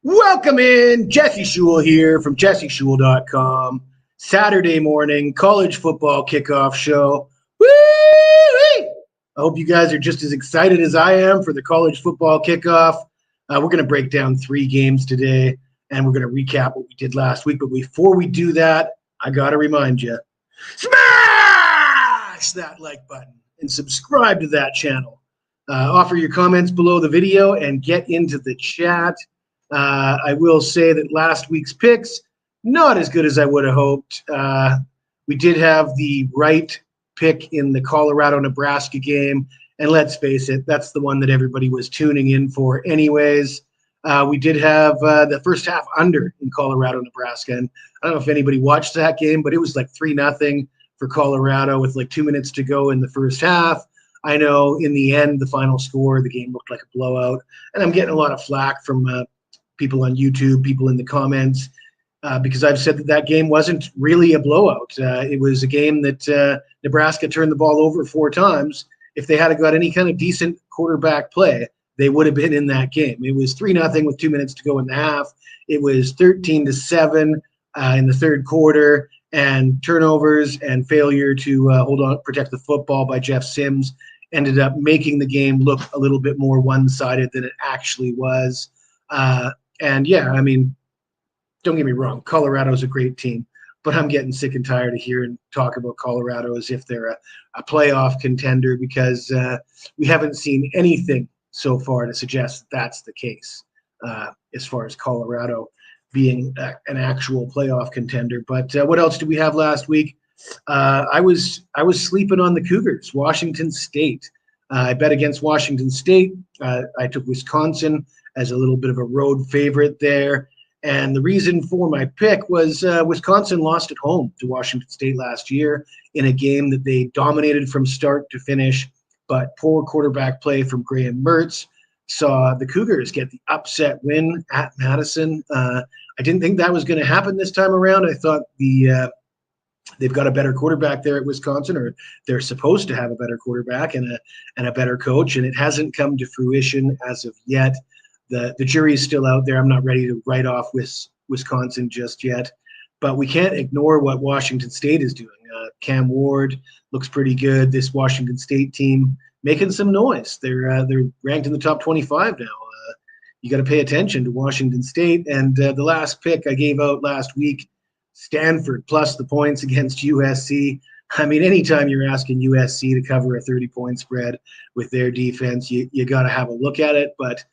Welcome in. Jesse Shule here from jesseshule.com. Saturday morning college football kickoff show. Woo-wee! I hope you guys are just as excited as I am for the college football kickoff. We're going to break down 3 games today, and we're going to recap what we did last week. But before we do that, I got to remind you, smash that like button and subscribe to that channel. Offer your comments below the video and get into the chat. I will say that last week's picks, not as good as I would have hoped. We did have the right pick in the Colorado-Nebraska game, and let's face it, that's the one that everybody was tuning in for anyways. We did have the first half under in Colorado-Nebraska, and I don't know if anybody watched that game, but it was like 3-0 for Colorado with like 2 minutes to go in the first half. I know in the end, the final score, the game looked like a blowout, and I'm getting a lot of flack from people on YouTube, people in the comments, because I've said that game wasn't really a blowout. It was a game that Nebraska turned the ball over 4 times. If they had got any kind of decent quarterback play, they would have been in that game. It was 3-0 with 2 minutes to go in the half. It was 13-7 in the third quarter, and turnovers and failure to protect the football by Jeff Sims ended up making the game look a little bit more one-sided than it actually was. And yeah, I mean, don't get me wrong, Colorado's a great team, but I'm getting sick and tired of hearing talk about Colorado as if they're a playoff contender, because we haven't seen anything so far to suggest that's the case as far as Colorado being an actual playoff contender. But what else did we have last week? I was sleeping on the Cougars, Washington State. I bet against Washington State. I took Wisconsin as a little bit of a road favorite there. And the reason for my pick was Wisconsin lost at home to Washington State last year in a game that they dominated from start to finish, but poor quarterback play from Graham Mertz saw the Cougars get the upset win at Madison. I didn't think that was going to happen this time around. I thought they've got a better quarterback there at Wisconsin, or they're supposed to have a better quarterback and a better coach, and it hasn't come to fruition as of yet. The jury is still out there. I'm not ready to write off Wisconsin just yet, but we can't ignore what Washington State is doing. Cam Ward looks pretty good. This Washington State team making some noise. They're ranked in the top 25 now. You got to pay attention to Washington State. And the last pick I gave out last week, Stanford plus the points against USC. I mean, anytime you're asking USC to cover a 30-point spread with their defense, you got to have a look at it. But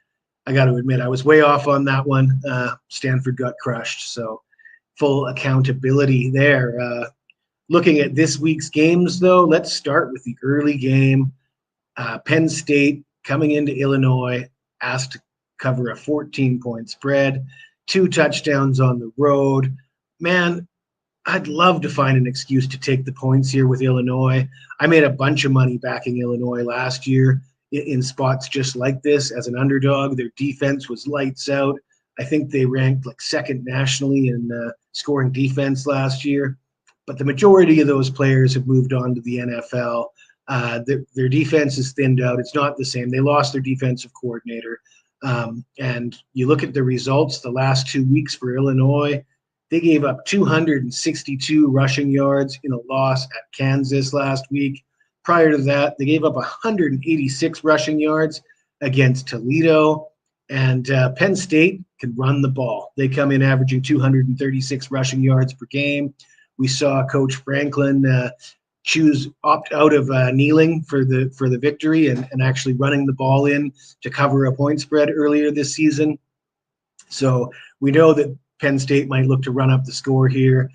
I got to admit, I was way off on that one. Stanford got crushed, so full accountability there. Looking at this week's games, though, let's start with the early game. Penn State coming into Illinois, asked to cover a 14-point spread, 2 touchdowns on the road. Man, I'd love to find an excuse to take the points here with Illinois. I made a bunch of money backing Illinois last year in spots just like this as an underdog. Their defense was lights out. I think they ranked like 2nd nationally in scoring defense last year. But the majority of those players have moved on to the NFL. Their defense is thinned out. It's not the same. They lost their defensive coordinator. And you look at the results the last 2 weeks for Illinois, they gave up 262 rushing yards in a loss at Kansas last week. Prior to that, they gave up 186 rushing yards against Toledo. And Penn State can run the ball. They come in averaging 236 rushing yards per game. We saw Coach Franklin opt out of kneeling for the victory and actually running the ball in to cover a point spread earlier this season. So we know that Penn State might look to run up the score here.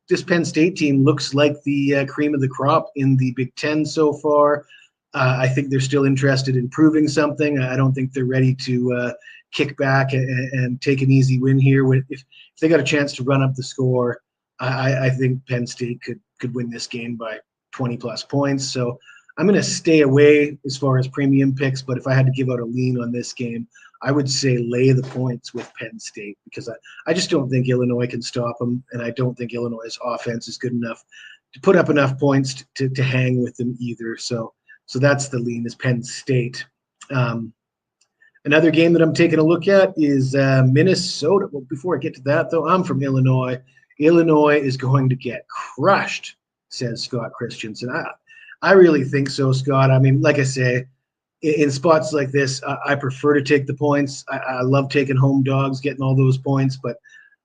This Penn State team looks like the cream of the crop in the Big Ten so far. I think they're still interested in proving something. I don't think they're ready to kick back and take an easy win here. If they got a chance to run up the score, I think Penn State could win this game by 20-plus points. So I'm going to stay away as far as premium picks, but if I had to give out a lean on this game, I would say lay the points with Penn State, because I just don't think Illinois can stop them, and I don't think Illinois' offense is good enough to put up enough points to hang with them either. So that's the lean, is Penn State. Another game that I'm taking a look at is Minnesota. Well, before I get to that, though, I'm from Illinois. Illinois is going to get crushed, says Scott Christensen. I really think so, Scott. I mean, like I say, in spots like this, I prefer to take the points. I love taking home dogs, getting all those points, but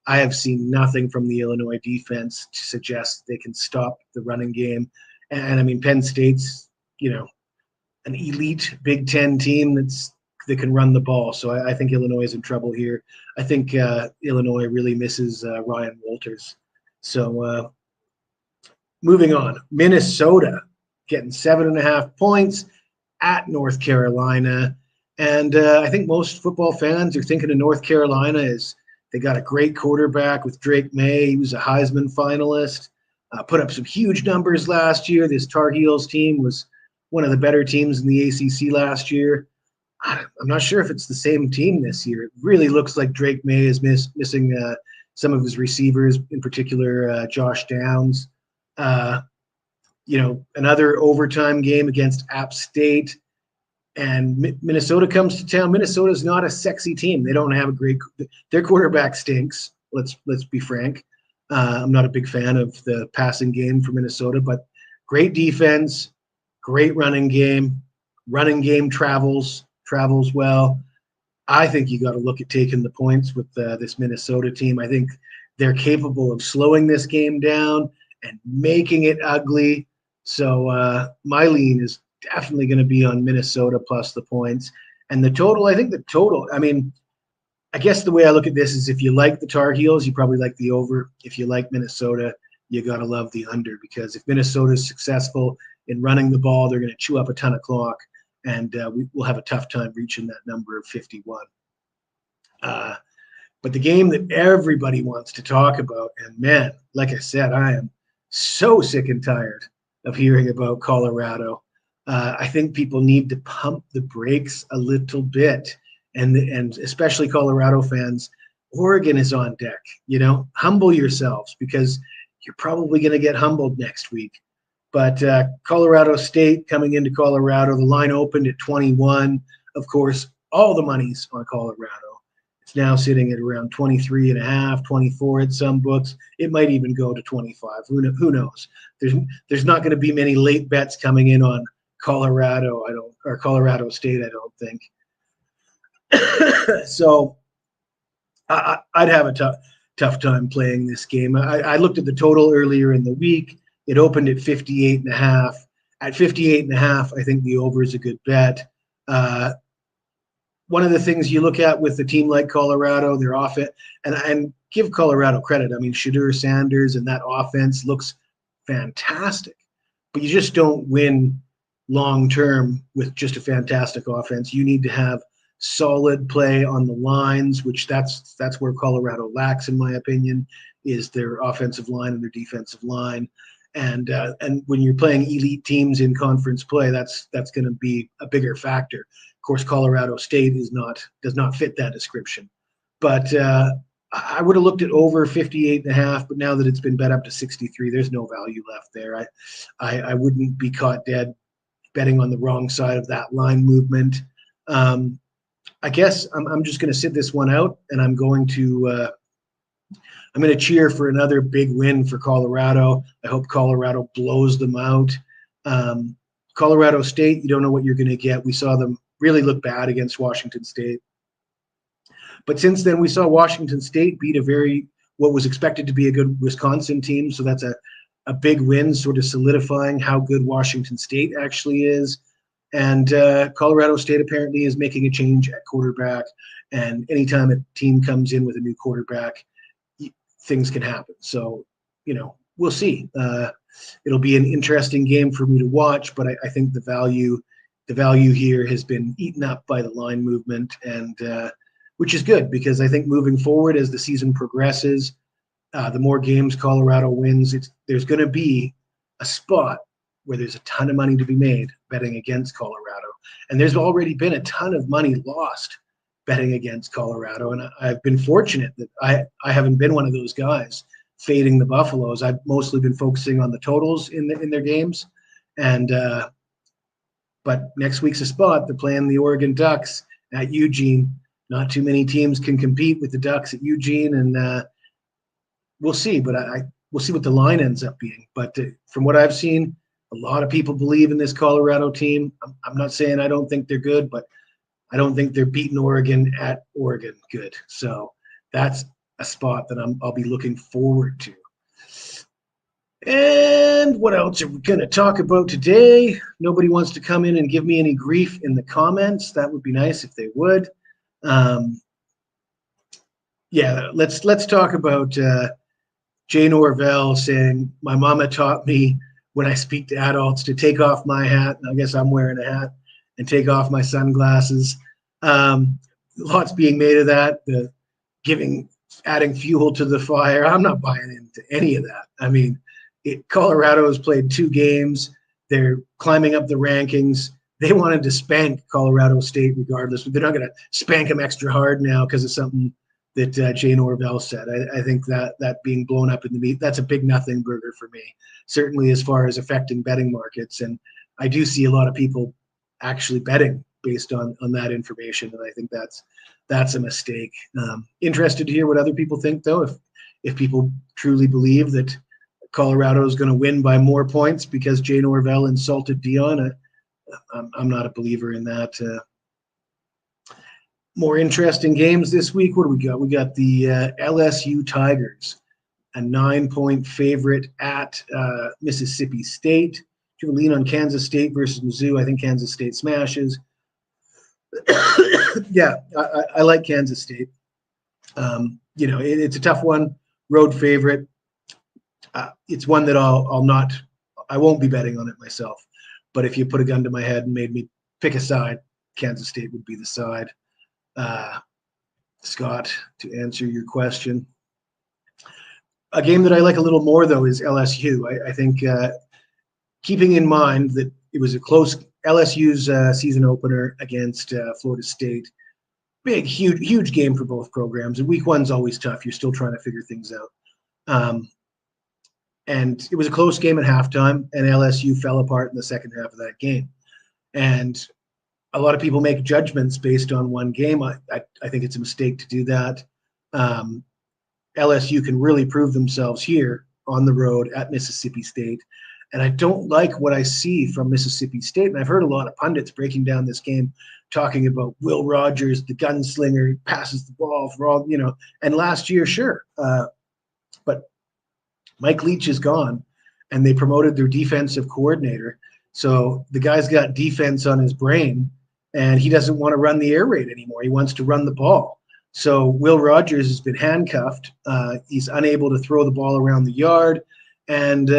I have seen nothing from the Illinois defense to suggest they can stop the running game. And I mean, Penn State's, an elite Big Ten team that can run the ball. So I think Illinois is in trouble here. I think Illinois really misses Ryan Walters. So moving on, Minnesota getting 7.5 points at North Carolina. And I think most football fans are thinking of North Carolina as they got a great quarterback with Drake May. He was a Heisman finalist, put up some huge numbers last year. This Tar Heels team was one of the better teams in the ACC last year. I'm not sure if it's the same team this year. It really looks like Drake May is missing some of his receivers, in particular Josh Downs. Another overtime game against App State, and Minnesota comes to town. Minnesota's not a sexy team. They don't have their quarterback stinks. Let's be frank. I'm not a big fan of the passing game for Minnesota, but great defense, great running game. Running game travels well. I think you got to look at taking the points with this Minnesota team. I think they're capable of slowing this game down and making it ugly. So my lean is definitely going to be on Minnesota plus the points. And the total, I guess the way I look at this is if you like the Tar Heels, you probably like the over. If you like Minnesota, you got to love the under, because if Minnesota is successful in running the ball, they're going to chew up a ton of clock, and we'll have a tough time reaching that number of 51. But the game that everybody wants to talk about, and man, like I said, I am so sick and tired of hearing about Colorado. I think people need to pump the brakes a little bit, and especially Colorado fans. Oregon is on deck. Humble yourselves, because you're probably going to get humbled next week. But Colorado State coming into Colorado, the line opened at 21. Of course, all the money's on Colorado. It's now sitting at around 23.5, 24 at some books. It might even go to 25. Who knows? There's not going to be many late bets coming in on Colorado. Or Colorado State, I don't think. So I'd have a tough time playing this game. I looked at the total earlier in the week. It opened at 58.5. At 58.5, I think the over is a good bet. One of the things you look at with a team like Colorado, their offense, and give Colorado credit. I mean, Shadur Sanders and that offense looks fantastic, but you just don't win long term with just a fantastic offense. You need to have solid play on the lines, which that's where Colorado lacks, in my opinion, is their offensive line and their defensive line. And when you're playing elite teams in conference play, that's going to be a bigger factor. Of course, Colorado State does not fit that description. But I would have looked at over 58.5, but now that it's been bet up to 63, there's no value left there. I wouldn't be caught dead betting on the wrong side of that line movement. I guess I'm just going to sit this one out, and I'm going to cheer for another big win for Colorado. I hope Colorado blows them out. Colorado State, you don't know what you're going to get. We saw them really look bad against Washington State. But since then, we saw Washington State beat what was expected to be a good Wisconsin team. So that's a big win, sort of solidifying how good Washington State actually is. And Colorado State apparently is making a change at quarterback. And anytime a team comes in with a new quarterback, things can happen. So, we'll see. It'll be an interesting game for me to watch, but I think the value here has been eaten up by the line movement, and which is good, because I think moving forward as the season progresses, the more games Colorado wins, there's going to be a spot where there's a ton of money to be made betting against Colorado. And there's already been a ton of money lost betting against Colorado. And I've been fortunate that I haven't been one of those guys fading the Buffaloes. I've mostly been focusing on the totals in their games. And but next week's a spot. They're playing the Oregon Ducks, at Eugene. Not too many teams can compete with the Ducks at Eugene, and we'll see. But we'll see what the line ends up being. But from what I've seen, a lot of people believe in this Colorado team. I'm not saying I don't think they're good, but I don't think they're beating Oregon at Oregon good. So that's a spot that I'll be looking forward to. And what else are we going to talk about today? Nobody wants to come in and give me any grief in the comments. That would be nice if they would. Yeah, let's talk about Jay Norvell saying, my mama taught me when I speak to adults to take off my hat, and I guess I'm wearing a hat, and take off my sunglasses. Lots being made of that, adding fuel to the fire. I'm not buying into any of that. I mean, Colorado has played 2 games. They're climbing up the rankings. They wanted to spank Colorado State regardless, but they're not going to spank them extra hard now because of something that Jay Norvell said. I think that being blown up in the meat, that's a big nothing burger for me, certainly as far as affecting betting markets. And I do see a lot of people actually betting based on that information, and I think that's a mistake. Interested to hear what other people think, though, if people truly believe that Colorado is going to win by more points because Jay Norvell insulted Dion. I'm not a believer in that. More interesting games this week. What do we got? We got the LSU Tigers, a 9-point favorite at Mississippi State. Do you lean on Kansas State versus Mizzou? I think Kansas State smashes. Yeah, I like Kansas State. It's a tough one. Road favorite. It's one that I won't be betting on it myself. But if you put a gun to my head and made me pick a side, Kansas State would be the side. Scott, to answer your question, a game that I like a little more, though, is LSU. I think keeping in mind that it was a close LSU's season opener against Florida State, big, huge game for both programs. And week one's always tough. You're still trying to figure things out. And it was a close game at halftime, and LSU fell apart in the second half of that game. And a lot of people make judgments based on one game. I think it's a mistake to do that. LSU can really prove themselves here on the road at Mississippi State. And I don't like what I see from Mississippi State. And I've heard a lot of pundits breaking down this game, talking about Will Rogers, the gunslinger, passes the ball for all, and last year, sure. But Mike Leach is gone, and they promoted their defensive coordinator. So the guy's got defense on his brain, and he doesn't want to run the air raid anymore. He wants to run the ball. So Will Rogers has been handcuffed. He's unable to throw the ball around the yard. And,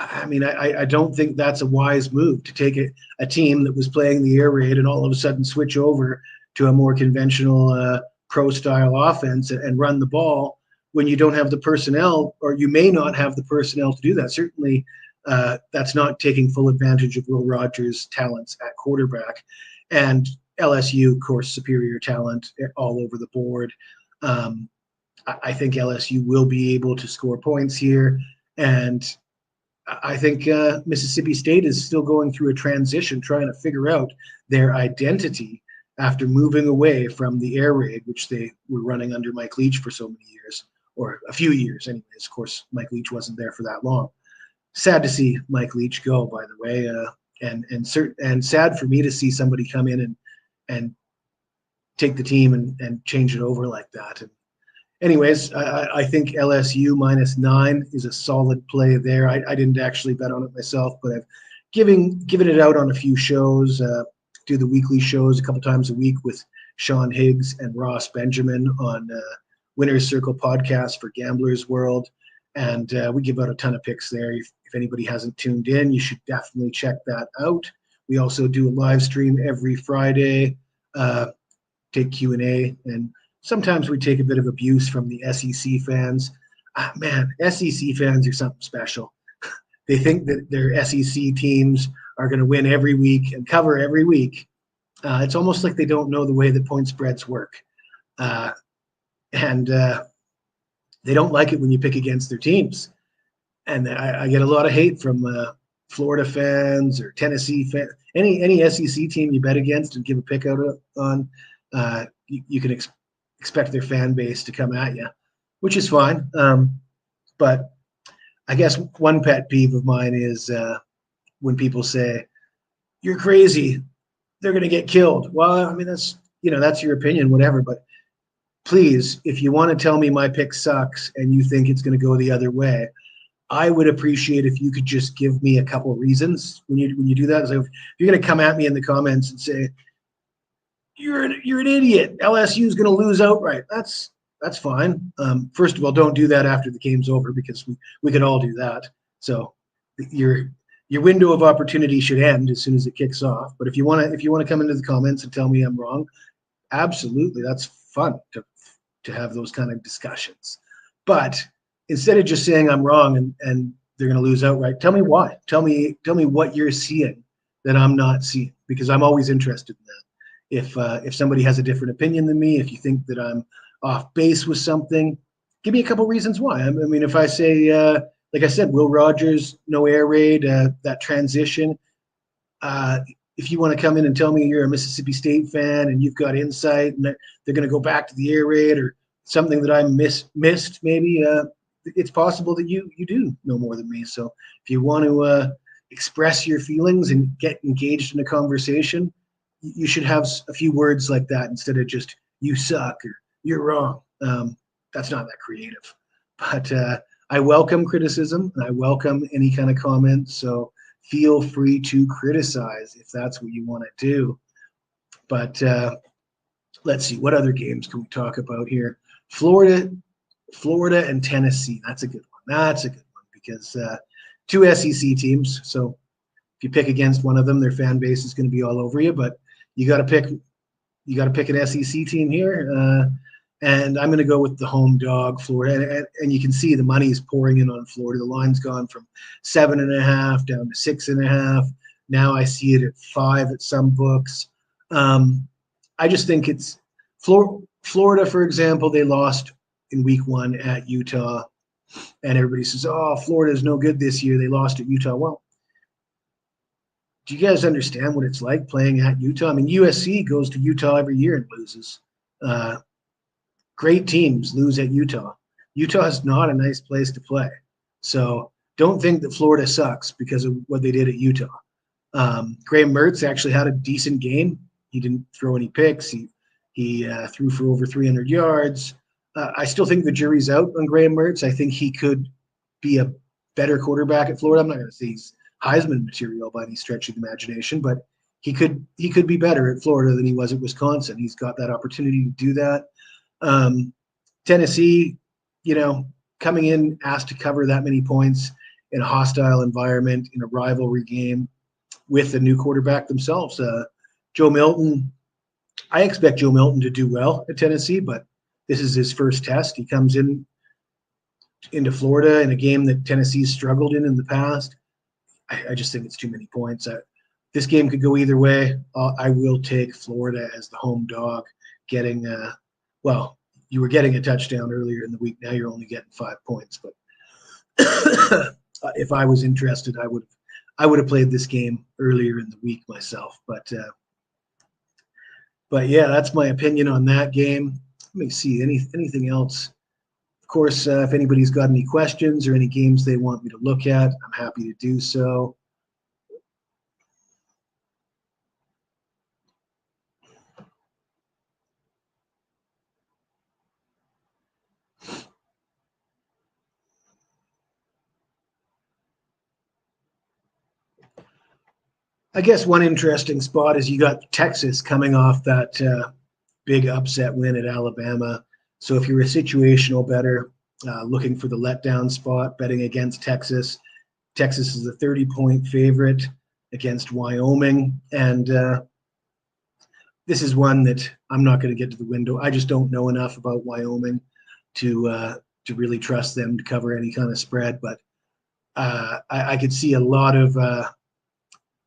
I don't think that's a wise move to take a team that was playing the air raid and all of a sudden switch over to a more conventional pro-style offense and run the ball when you don't have the personnel, or you may not have the personnel to do that. Certainly, that's not taking full advantage of Will Rogers' talents at quarterback. And LSU, of course, superior talent all over the board. I think LSU will be able to score points here. And I think Mississippi State is still going through a transition, trying to figure out their identity after moving away from the air raid, which they were running under Mike Leach for so many years, or a few years anyways. Of course, Mike Leach wasn't there for that long. Sad to see Mike Leach go, by the way, and sad for me to see somebody come in and take the team and change it over like that. And anyways, I think LSU -9 is a solid play there. I didn't actually bet on it myself, but I've given it out on a few shows. Do the weekly shows a couple times a week with Sean Higgs and Ross Benjamin on Winner's Circle podcast for Gamblers World. And we give out a ton of picks there. If anybody hasn't tuned in, you should definitely check that out. We also do a live stream every Friday, take Q&A, and sometimes we take a bit of abuse from the SEC fans. Man, SEC fans are something special. They think that their SEC teams are going to win every week and cover every week. It's almost like they don't know the way that point spreads work. And they don't like it when you pick against their teams. And I get a lot of hate from Florida fans or Tennessee fans, any SEC team you bet against and give a pick out on, you can expect their fan base to come at you, which is fine. But I guess one pet peeve of mine is when people say, "You're crazy, they're going to get killed." Well, I mean, that's your opinion, whatever. But please, if you want to tell me my pick sucks and you think it's going to go the other way, I would appreciate if you could just give me a couple of reasons when you do that. So if you're going to come at me in the comments and say you're an idiot, LSU is going to lose outright, that's fine. First of all, don't do that after the game's over, because we could all do that. So your window of opportunity should end as soon as it kicks off. But if you want to come into the comments and tell me I'm wrong, absolutely, that's fun to have those kind of discussions. But instead of just saying I'm wrong and they're going to lose outright, tell me why. Tell me what you're seeing that I'm not seeing, because I'm always interested in that. If somebody has a different opinion than me, if you think that I'm off base with something, give me a couple reasons why. I mean, if I say, like I said, Will Rogers, no air raid, that transition, if you want to come in and tell me you're a Mississippi State fan and you've got insight and that they're going to go back to the air raid or something that I missed, maybe it's possible that you do know more than me. So if you want to express your feelings and get engaged in a conversation, you should have a few words like that instead of just "you suck" or "you're wrong." That's not that creative. But I welcome criticism and I welcome any kind of comment. So feel free to criticize if that's what you want to do. But let's see, what other games can we talk about here? Florida and Tennessee. That's a good one. Because two SEC teams. So if you pick against one of them, their fan base is going to be all over you. But you got to pick an SEC team here. And I'm going to go with the home dog, Florida. And you can see the money is pouring in on Florida. The line's gone from 7.5 down to 6.5. Now I see it at 5 at some books. I just think it's Florida, for example, they lost in week 1 at Utah. And everybody says, "Oh, Florida's no good this year. They lost at Utah." Well, do you guys understand what it's like playing at Utah? I mean, USC goes to Utah every year and loses. Great teams lose at Utah. Utah is not a nice place to play. So don't think that Florida sucks because of what they did at Utah. Graham Mertz actually had a decent game. He didn't throw any picks. He threw for over 300 yards. I still think the jury's out on Graham Mertz. I think he could be a better quarterback at Florida. I'm not going to say he's Heisman material by any stretch of the imagination, but he could be better at Florida than he was at Wisconsin. He's got that opportunity to do that. Tennessee, coming in asked to cover that many points in a hostile environment in a rivalry game with a new quarterback themselves. Joe Milton, I expect Joe Milton to do well at Tennessee, but this is his first test. He comes into Florida in a game that Tennessee's struggled in the past. I just think it's too many points. This game could go either way. I will take Florida as the home dog, getting you were getting a touchdown earlier in the week. Now you're only getting 5 points. But if I was interested, I would have played this game earlier in the week myself. But yeah, that's my opinion on that game. Let me see anything else. Of course, if anybody's got any questions or any games they want me to look at, I'm happy to do so. I guess one interesting spot is you got Texas coming off that big upset win at Alabama. So if you're a situational bettor looking for the letdown spot, betting against Texas, Texas is a 30-point favorite against Wyoming. And this is one that I'm not going to get to the window. I just don't know enough about Wyoming to really trust them to cover any kind of spread. But I could see a lot of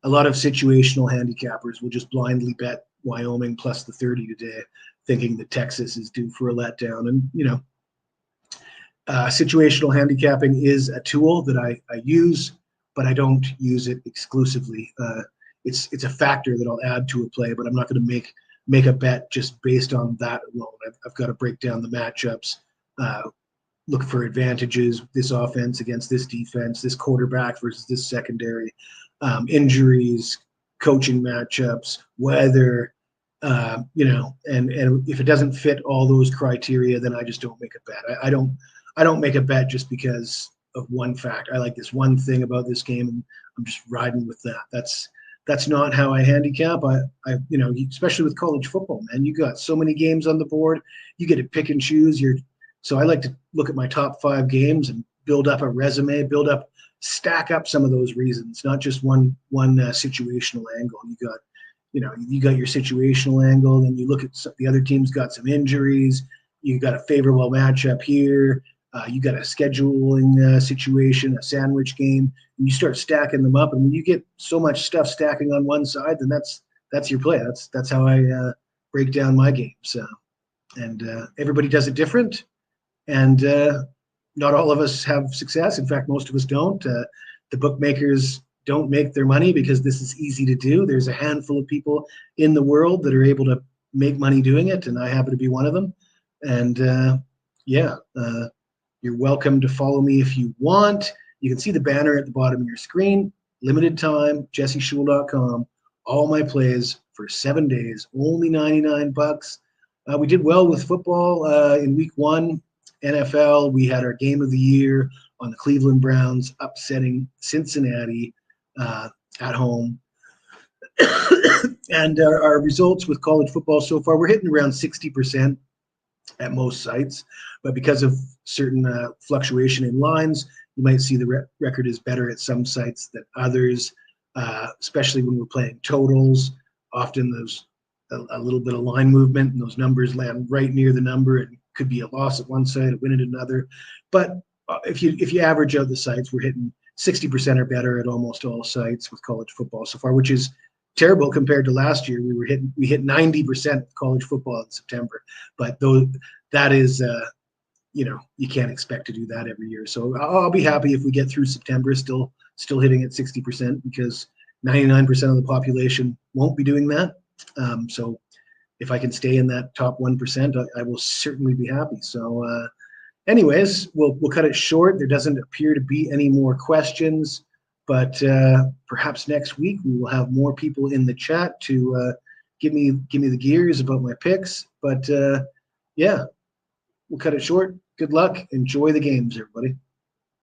situational handicappers will just blindly bet Wyoming plus the 30 today, thinking that Texas is due for a letdown. And, situational handicapping is a tool that I use but I don't use it exclusively. It's a factor that I'll add to a play, but I'm not going to make a bet just based on that alone. I've got to break down the matchups, look for advantages, this offense against this defense, this quarterback versus this secondary, injuries, coaching matchups, weather, and if it doesn't fit all those criteria, then I just don't make a bet. I don't make a bet just because of one fact. I like this one thing about this game, and I'm just riding with that. That's not how I handicap. Especially with college football, man, you got so many games on the board. You get to pick and choose. So I like to look at my top 5 games and build up a resume, stack up some of those reasons, not just one situational angle. You got your situational angle, then you look at the other team's got some injuries. You got a favorable matchup here. You got a scheduling situation, a sandwich game, and you start stacking them up. And when you get so much stuff stacking on one side, then that's your play. That's how I break down my games. And everybody does it different. And not all of us have success. In fact, most of us don't. The bookmakers don't make their money because this is easy to do. There's a handful of people in the world that are able to make money doing it, and I happen to be one of them. And you're welcome to follow me if you want. You can see the banner at the bottom of your screen. Limited time, jesseshul.com. All my plays for 7 days, only $99. We did well with football in week 1. NFL, we had our game of the year on the Cleveland Browns upsetting Cincinnati at home. And our results with college football so far, we're hitting around 60% at most sites. But because of certain fluctuation in lines, you might see the record is better at some sites than others, especially when we're playing totals. Often there's a little bit of line movement, and those numbers land right near the number. And could be a loss at one side, a win at another. But if you average out the sites, we're hitting 60% or better at almost all sites with college football so far, which is terrible compared to last year. We hit 90% of college football in September. But though that is you can't expect to do that every year. So I'll be happy if we get through September still hitting at 60%, because 99% of the population won't be doing that. So if I can stay in that top 1%, I will certainly be happy. So anyways, we'll cut it short. There doesn't appear to be any more questions, but perhaps next week we will have more people in the chat to give me the gears about my picks. But we'll cut it short. Good luck. Enjoy the games, everybody.